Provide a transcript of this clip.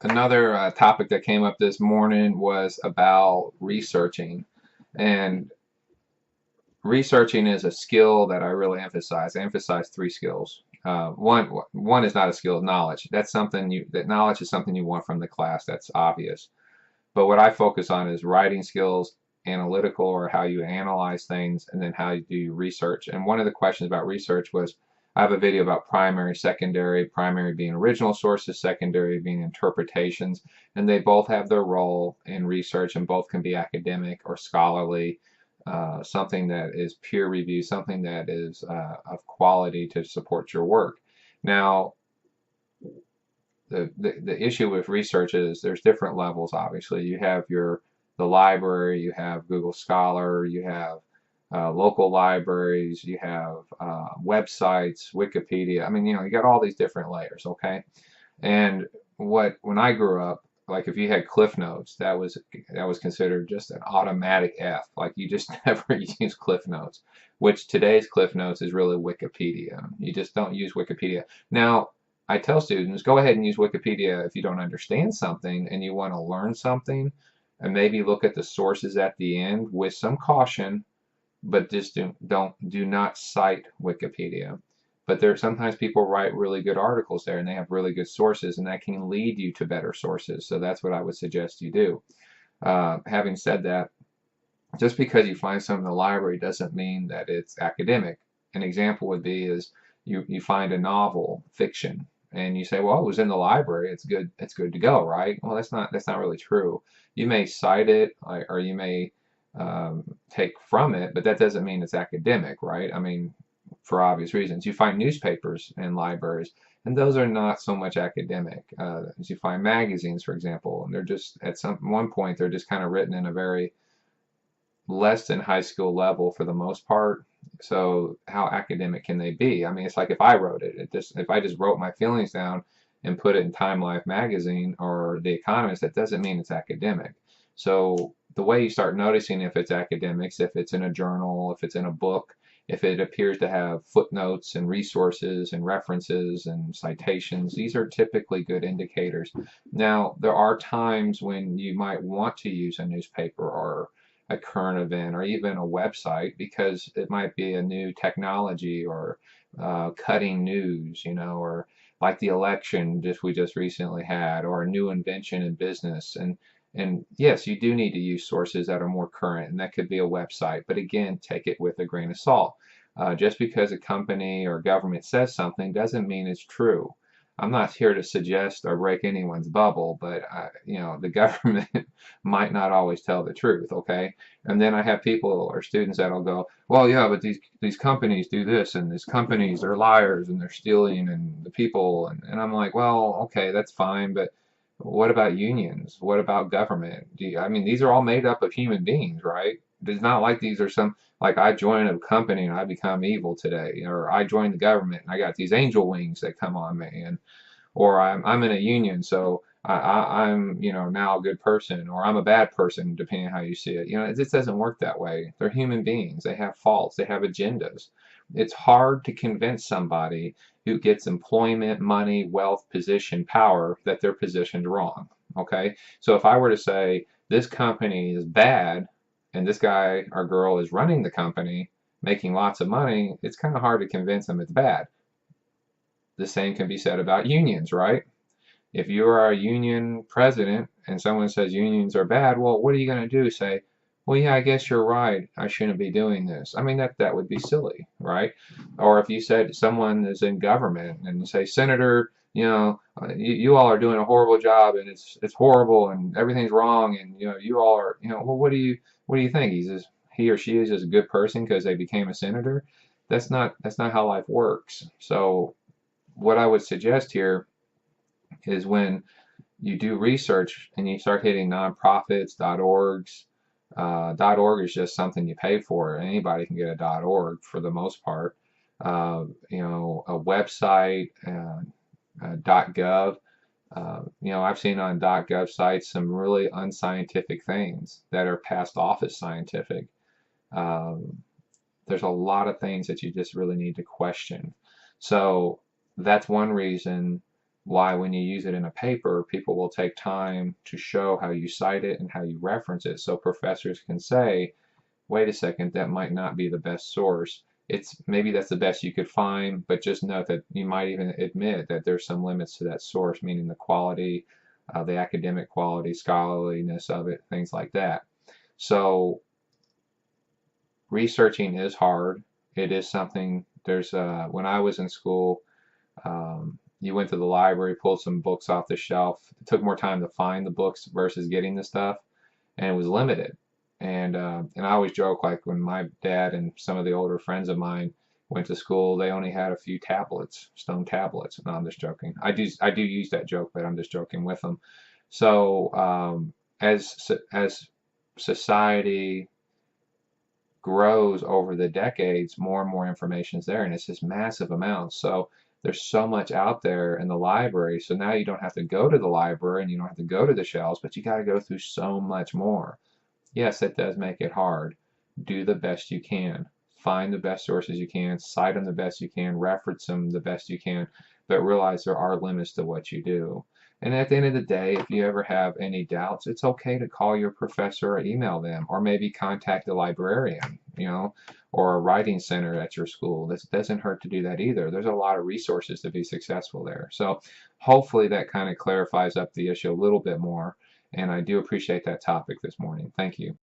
Another topic that came up this morning was about researching. And researching is a skill that I really emphasize. I emphasize three skills. One is not a skill, knowledge. That knowledge is something you want from the class. That's obvious. But what I focus on is writing skills, analytical, or how you analyze things, and then how you do your research. And one of the questions about research was, I have a video about primary being original sources, secondary being interpretations, and they both have their role in research, and both can be academic or scholarly, something that is peer reviewed, something that is of quality to support your work. Now, the issue with research is there's different levels. Obviously, you have the library, you have Google Scholar, you have local libraries, you have websites, Wikipedia. I mean, you got all these different layers. Okay, and when I grew up, like if you had Cliff Notes, that was considered just an automatic F. Like you just never use Cliff Notes, which today's Cliff Notes is really Wikipedia. You just don't use Wikipedia. Now, I tell students, go ahead and use Wikipedia if you don't understand something and you want to learn something, and maybe look at the sources at the end with some caution, but just do not cite Wikipedia. But there sometimes people write really good articles there and they have really good sources, and that can lead you to better sources. So that's what I would suggest you do. Having said that, just because you find something in the library doesn't mean that it's academic. An example would be is you find a novel, fiction, and you say, well, it was in the library, it's good to go, right? Well, that's not really true. You may cite it, or you may take from it, but that doesn't mean it's academic, right? I mean, for obvious reasons. You find newspapers in libraries, and those are not so much academic. As you find magazines, for example, and they're just at some one point they're just kind of written in a very less than high school level for the most part. So how academic can they be? I mean, it's like if I wrote if I just wrote my feelings down and put it in Time Life magazine or The Economist, that doesn't mean it's academic. So the way you start noticing if it's academics, if it's in a journal, if it's in a book, if it appears to have footnotes and resources and references and citations, these are typically good indicators. Now, there are times when you might want to use a newspaper or a current event or even a website because it might be a new technology or cutting news, or like the election we just recently had, or a new invention in business. And yes, you do need to use sources that are more current, and that could be a website. But again, take it with a grain of salt. Just because a company or government says something doesn't mean it's true. I'm not here to suggest or break anyone's bubble, but the government might not always tell the truth. Okay, and then I have people or students that'll go, well, yeah, but these companies do this, and these companies are liars, and they're stealing, and the people, and I'm like, well, okay, that's fine, but what about unions? What about government? I mean, these are all made up of human beings, right? It's not like these are like I join a company and I become evil today, or I join the government and I got these angel wings that come on me, or I'm in a union, so I'm now a good person, or I'm a bad person, depending on how you see it. It just doesn't work that way. They're human beings. They have faults. They have agendas. It's hard to convince somebody who gets employment, money, wealth, position, power that they're positioned wrong. Okay, so if I were to say this company is bad, and this guy or girl is running the company, making lots of money, it's kind of hard to convince them it's bad. The same can be said about unions, right? If you are a union president and someone says unions are bad, well, what are you going to do? Say, well, yeah, I guess you're right. I shouldn't be doing this. I mean, that would be silly, right? Or if you said someone is in government and you say, Senator, you all are doing a horrible job and it's horrible and everything's wrong and you all are, well, what do you think? He or she is just a good person because they became a senator? That's not how life works. So what I would suggest here is when you do research and you start hitting nonprofits, .orgs. .org is just something you pay for. Anybody can get a .org for the most part. A website, .gov. I've seen on .gov sites some really unscientific things that are past office scientific. Um, there's a lot of things that you just really need to question. So that's one reason why when you use it in a paper, people will take time to show how you cite it and how you reference it, so professors can say, wait a second, that might not be the best source. It's maybe that's the best you could find, but just note that you might even admit that there's some limits to that source, meaning the quality, the academic quality, scholarliness of it, things like that. So researching is hard. It is something. There's when I was in school, you went to the library, pulled some books off the shelf. It took more time to find the books versus getting the stuff, and it was limited. And I always joke, like when my dad and some of the older friends of mine went to school, they only had a few tablets, stone tablets. No, I'm just joking. I do use that joke, but I'm just joking with them. So as society grows over the decades, more and more information is there, and it's just massive amounts. So there's so much out there in the library. So now you don't have to go to the library and you don't have to go to the shelves, but you got to go through so much more. Yes, it does make it hard. Do the best you can. Find the best sources you can, cite them the best you can, reference them the best you can, but realize there are limits to what you do. And at the end of the day, if you ever have any doubts, it's okay to call your professor or email them, or maybe contact a librarian, or a writing center at your school. This doesn't hurt to do that either. There's a lot of resources to be successful there. So hopefully that kind of clarifies up the issue a little bit more. And I do appreciate that topic this morning. Thank you.